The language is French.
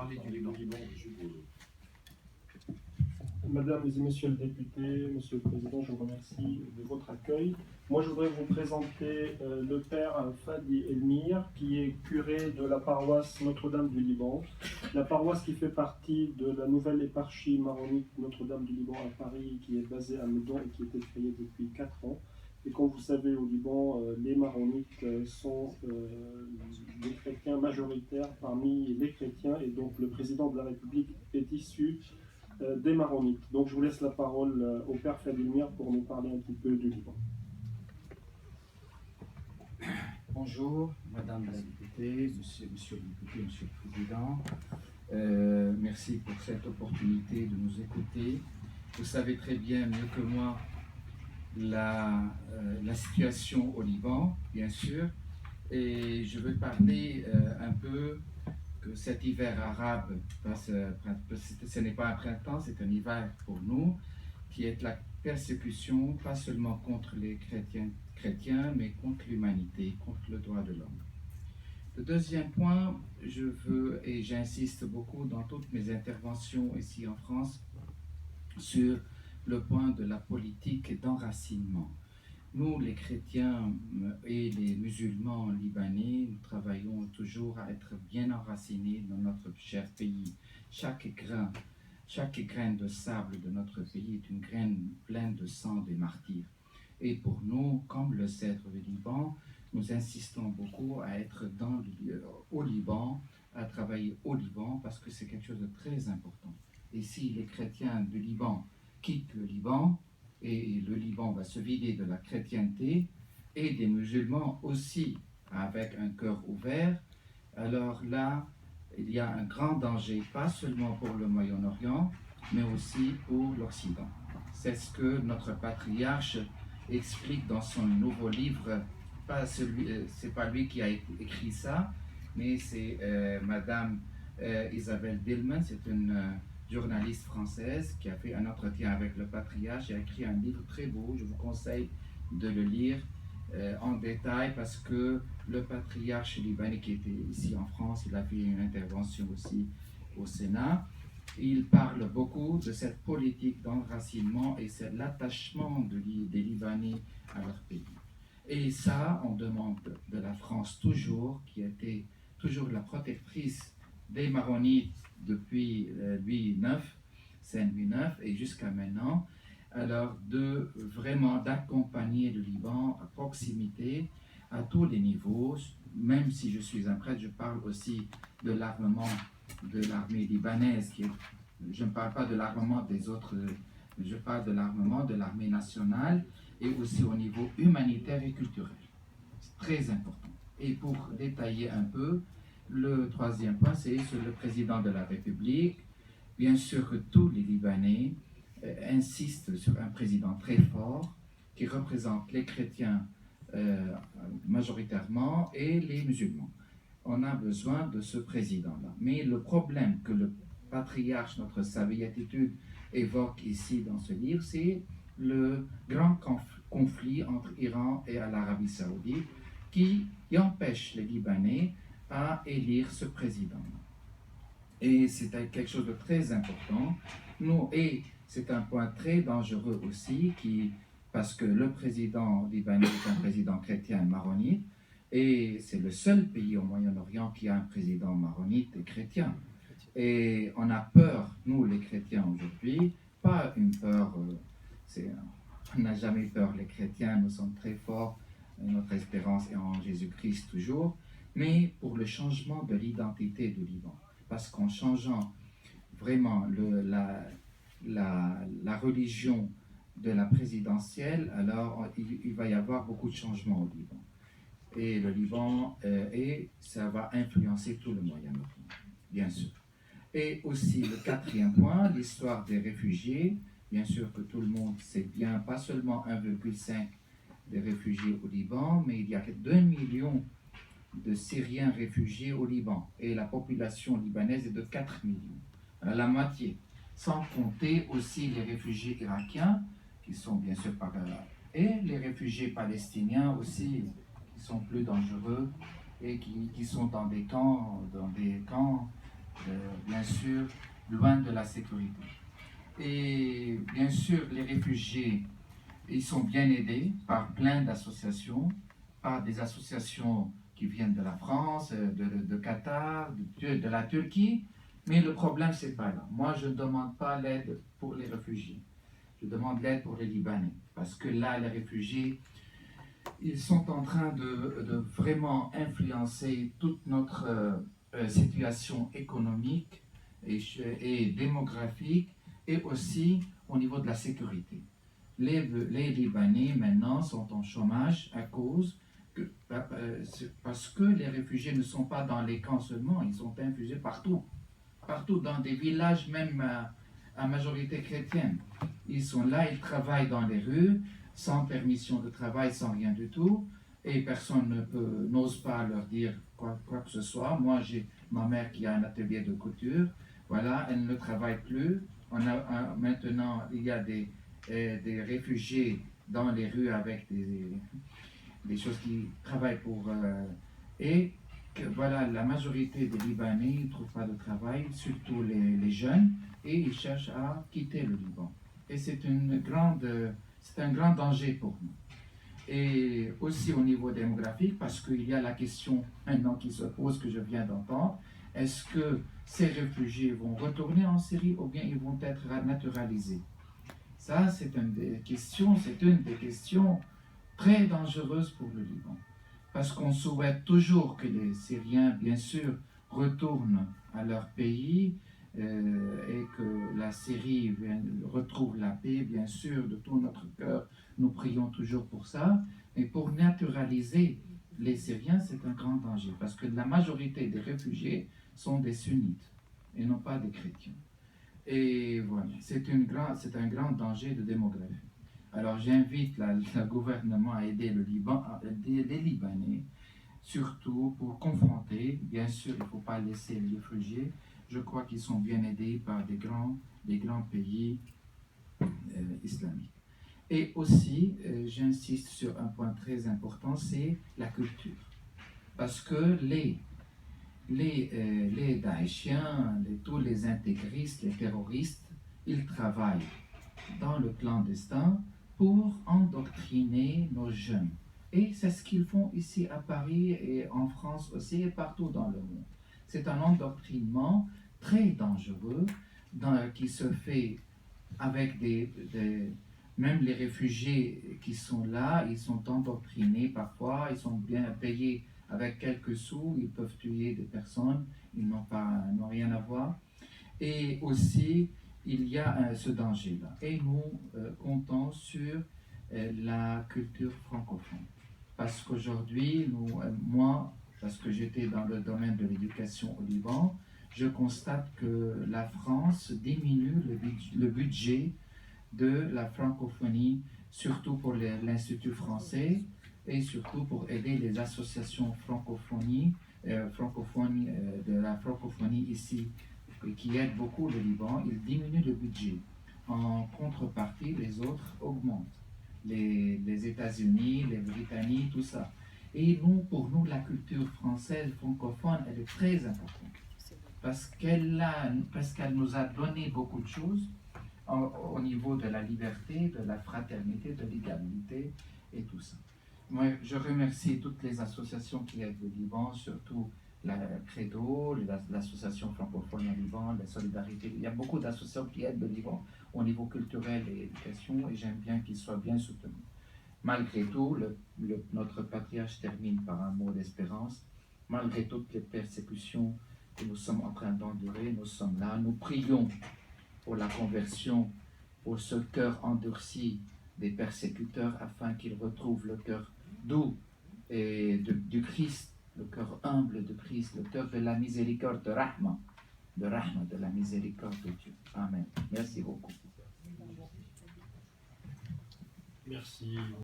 parler du Liban. Mesdames et messieurs les députés, monsieur le président, je vous remercie de votre accueil. Moi, je voudrais vous présenter le père Fadi Elmir, qui est curé de la paroisse Notre-Dame du Liban. La paroisse qui fait partie de la nouvelle éparchie maronite Notre-Dame du Liban à Paris, qui est basée à Meudon et qui a été créée depuis 4 ans. Et comme vous savez, au Liban, les maronites sont des chrétiens majoritaires parmi les chrétiens, et donc le président de la République est issu des maronites. Donc je vous laisse la parole au père Fadi Elmir pour nous parler un petit peu du Liban. Bonjour, Madame la députée, Monsieur le député, Monsieur le Président. Merci pour cette opportunité de nous écouter. Vous savez très bien, mieux que moi, la situation au Liban, bien sûr, et je veux parler un peu que cet hiver arabe, ce n'est pas un printemps, c'est un hiver pour nous, qui est la persécution, pas seulement contre les chrétiens, mais contre l'humanité, contre le droit de l'homme. Le deuxième point, je veux, et j'insiste beaucoup dans toutes mes interventions ici en France, sur le point de la politique d'enracinement. Nous, les chrétiens et les musulmans libanais, nous travaillons toujours à être bien enracinés dans notre cher pays. Chaque graine de sable de notre pays est une graine pleine de sang des martyrs. Et pour nous, comme le cèdre du Liban, nous insistons beaucoup à être au Liban, à travailler au Liban, parce que c'est quelque chose de très important. Et si les chrétiens du Liban quittent le Liban, et le Liban va se vider de la chrétienté, et des musulmans aussi, avec un cœur ouvert, alors là, il y a un grand danger, pas seulement pour le Moyen-Orient, mais aussi pour l'Occident. C'est ce que notre patriarche explique dans son nouveau livre. C'est pas lui qui a écrit ça, mais c'est Madame Isabelle Dillman, c'est une journaliste française qui a fait un entretien avec le patriarche et a écrit un livre très beau. Je vous conseille de le lire en détail parce que le patriarche libanais qui était ici en France, il a fait une intervention aussi au Sénat. Il parle beaucoup de cette politique d'enracinement et c'est l'attachement des Libanais à leur pays. Et ça, on demande de la France toujours, qui était toujours la protectrice des Maronites depuis Louis IX, Saint Louis IX et jusqu'à maintenant, alors vraiment d'accompagner le Liban à proximité, à tous les niveaux. Même si je suis un prêtre, je parle aussi de l'armement de l'armée libanaise. Je ne parle pas de l'armement des autres, je parle de l'armement de l'armée nationale et aussi au niveau humanitaire et culturel. C'est très important. Et pour détailler un peu, le troisième point, c'est sur le président de la République. Bien sûr que tous les Libanais insistent sur un président très fort qui représente les chrétiens majoritairement et les musulmans. On a besoin de ce président-là. Mais le problème que le patriarche, notre Sa Béatitude, évoque ici dans ce livre, c'est le grand conflit entre Iran et l'Arabie Saoudite qui empêche les Libanais à élire ce président. Et c'est quelque chose de très important. Et c'est un point très dangereux aussi, parce que le président libanais est un président chrétien maronite, et c'est le seul pays au Moyen-Orient qui a un président maronite et chrétien. Et on a peur, nous les chrétiens aujourd'hui, pas une peur, on n'a jamais peur, les chrétiens, nous sommes très forts, notre espérance est en Jésus-Christ toujours, mais pour le changement de l'identité du Liban. Parce qu'en changeant vraiment la religion de la présidentielle, alors il va y avoir beaucoup de changements au Liban. Et le Liban, ça va influencer tout le Moyen-Orient, bien sûr. Et aussi le quatrième point, l'histoire des réfugiés. Bien sûr que tout le monde sait bien, pas seulement 1,5 des réfugiés au Liban, mais il y a 2 millions de Syriens réfugiés au Liban. Et la population libanaise est de 4 millions, la moitié. Sans compter aussi les réfugiés irakiens, qui sont bien sûr et les réfugiés palestiniens aussi, qui sont plus dangereux et qui sont dans des camps, bien bien sûr, loin de la sécurité. Et bien sûr, les réfugiés, ils sont bien aidés par plein d'associations, par des associations qui viennent de la France, de Qatar, de la Turquie. Mais le problème, c'est pas là. Moi, je ne demande pas l'aide pour les réfugiés. Je demande l'aide pour les Libanais. Parce que là, les réfugiés, ils sont en train de vraiment influencer toute notre situation économique et démographique et aussi au niveau de la sécurité. Les Libanais maintenant sont en chômage à cause parce que les réfugiés ne sont pas dans les camps seulement, ils sont infusés partout, partout dans des villages même à majorité chrétienne. Ils sont là, ils travaillent dans les rues, sans permission de travail, sans rien du tout, et personne n'ose pas leur dire quoi que ce soit. Moi, j'ai ma mère qui a un atelier de couture, voilà, elle ne travaille plus. Maintenant, il y a des réfugiés dans les rues avec des choses qui travaillent pour... et que, voilà, la majorité des Libanais ne trouvent pas de travail, surtout les jeunes, et ils cherchent à quitter le Liban. Et c'est un grand danger pour nous. Et aussi au niveau démographique, parce qu'il y a la question maintenant qui se pose, que je viens d'entendre, est-ce que ces réfugiés vont retourner en Syrie ou bien ils vont être naturalisés? Ça, c'est une des questions très dangereuses pour le Liban. Parce qu'on souhaite toujours que les Syriens, bien sûr, retournent à leur pays et que la Syrie retrouve la paix, bien sûr, de tout notre cœur. Nous prions toujours pour ça. Mais pour naturaliser les Syriens, c'est un grand danger. Parce que la majorité des réfugiés sont des sunnites et non pas des chrétiens. Et voilà, c'est un grand danger de démographie. Alors j'invite le gouvernement à aider le Liban, à aider les Libanais, surtout pour confronter. Bien sûr, il ne faut pas laisser les réfugiés. Je crois qu'ils sont bien aidés par des grands pays islamiques. Et aussi, j'insiste sur un point très important, c'est la culture. Parce que les Daeshiens, tous les intégristes, les terroristes, ils travaillent dans le clandestin pour endoctriner nos jeunes. Et c'est ce qu'ils font ici à Paris et en France aussi et partout dans le monde. C'est un endoctrinement très dangereux qui se fait avec même les réfugiés qui sont là, ils sont endoctrinés parfois, ils sont bien payés avec quelques sous, ils peuvent tuer des personnes, ils n'ont rien à voir. Et aussi, il y a ce danger-là. Et nous comptons sur la culture francophone. Parce qu'aujourd'hui, moi, parce que j'étais dans le domaine de l'éducation au Liban, je constate que la France diminue le budget de la francophonie, surtout pour l'Institut français et surtout pour aider les associations francophones de la francophonie ici, qui aident beaucoup le Liban. Ils diminuent le budget. En contrepartie, les autres augmentent. Les États-Unis, les Britanniques, tout ça. Et pour nous, la culture française francophone, elle est très importante. Parce qu'elle nous a donné beaucoup de choses au niveau de la liberté, de la fraternité, de l'égalité et tout ça. Moi, je remercie toutes les associations qui aident le Liban, surtout la Credo, l'association francophone au Liban, la Solidarité. Il y a beaucoup d'associations qui aident le Liban au niveau culturel et éducation, et j'aime bien qu'ils soient bien soutenus. Malgré tout, notre patriarche termine par un mot d'espérance. Malgré toutes les persécutions que nous sommes en train d'endurer, nous sommes là, nous prions pour la conversion, pour ce cœur endurci des persécuteurs, afin qu'ils retrouvent le cœur doux et du Christ, le cœur humble de Christ, le cœur de la miséricorde, de Rahma, de la miséricorde de Dieu. Amen. Merci beaucoup. Merci.